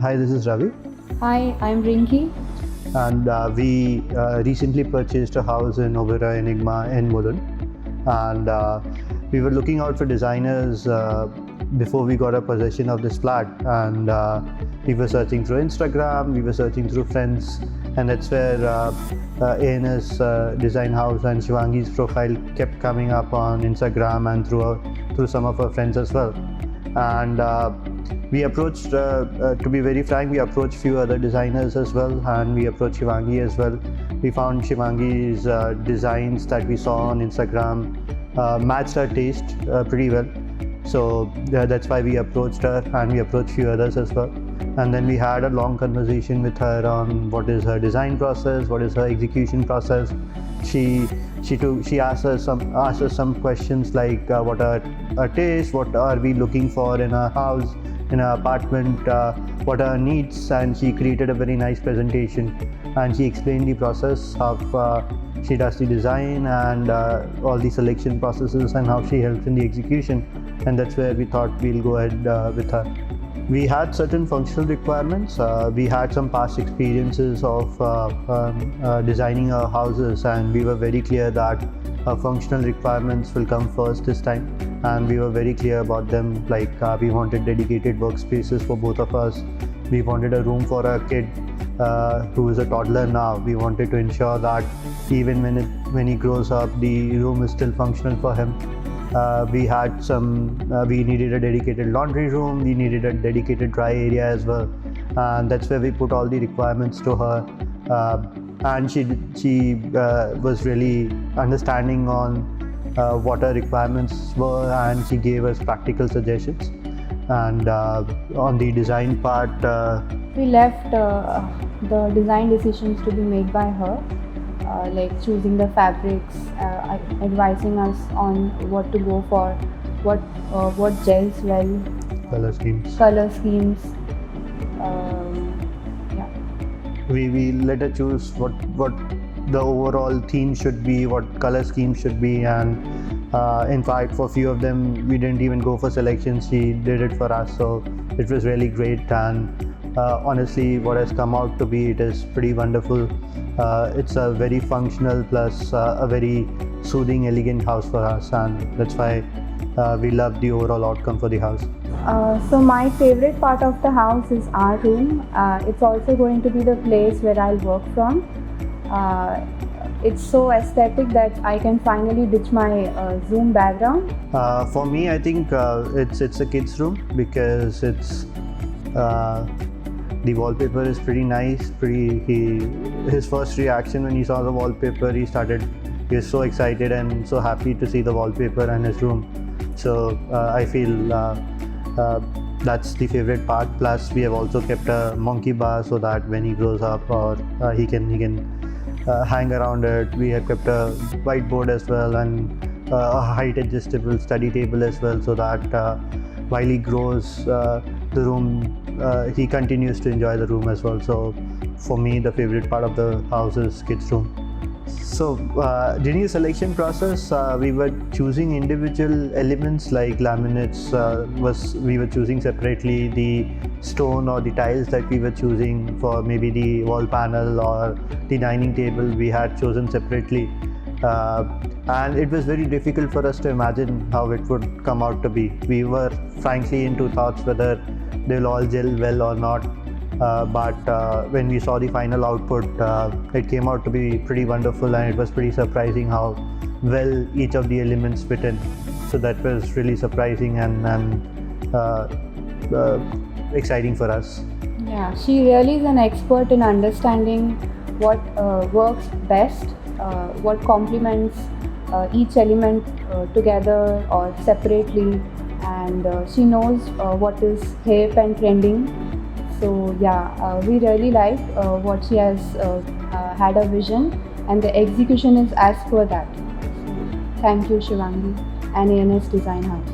Hi, this is Ravi. Hi, I'm Rinki. And we recently purchased a house in Oberoi, Enigma in Mulund. And we were looking out for designers before we got a possession of this flat. And we were searching through Instagram, we were searching through friends. And that's where ANS Design House and Shivangi's profile kept coming up on Instagram and through some of our friends as well. And we approached, to be very frank, we approached few other designers as well, and we approached Shivangi as well. We found Shivangi's designs that we saw on Instagram matched our taste pretty well. So that's why we approached her, and we approached few others as well. And then we had a long conversation with her on what is her design process, what is her execution process. She asked us some questions like what are our tastes, what are we looking for in a house, in an apartment, what are our needs, and she created a very nice presentation, and she explained the process of she does the design and all the selection processes and how she helps in the execution, and that's where we thought we'll go ahead with her. We had certain functional requirements. We had some past experiences of designing our houses, and we were very clear that our functional requirements will come first this time, and we were very clear about them. Like we wanted dedicated workspaces for both of us. We wanted a room for our kid who is a toddler now. We wanted to ensure that even when he grows up, the room is still functional for him. We needed a dedicated laundry room, we needed a dedicated dry area as well, and that's where we put all the requirements to her, and she was really understanding on what our requirements were, and she gave us practical suggestions. And on the design part, We left the design decisions to be made by her, like choosing the fabrics, advising us on what to go for, what gels well, color schemes. Yeah. We let her choose what the overall theme should be, what color scheme should be, and in fact for few of them we didn't even go for selections. She did it for us, so it was really great. And honestly, what has come out to be, it is pretty wonderful. It's a very functional plus a very soothing, elegant house for us, and that's why we love the overall outcome for the house. So my favorite part of the house is our room. It's also going to be the place where I'll work from. It's so aesthetic that I can finally ditch my Zoom background. For me, I think it's a kid's room because it's the wallpaper is pretty nice. His first reaction when he saw the wallpaper, he was so excited and so happy to see the wallpaper in his room. So I feel that's the favorite part. Plus, we have also kept a monkey bar so that when he grows up, or he can hang around it. We have kept a whiteboard as well, and a height adjustable study table as well, so that while he grows, the room he continues to enjoy the room as well. So for me, the favorite part of the house is kids' room. So during the selection process, we were choosing individual elements like laminates. We were choosing separately. The stone or the tiles that we were choosing for maybe the wall panel or the dining table, we had chosen separately. And it was very difficult for us to imagine how it would come out to be. We were frankly into thoughts whether they'll all gel well or not. But when we saw the final output, it came out to be pretty wonderful, and it was pretty surprising how well each of the elements fit in. So that was really surprising and exciting for us. Yeah, she really is an expert in understanding what works best, what complements each element together or separately, and she knows what is hip and trending. So yeah, we really like what she has had a vision, and the execution is as per that. So, thank you, Shivangi and ANS Design House.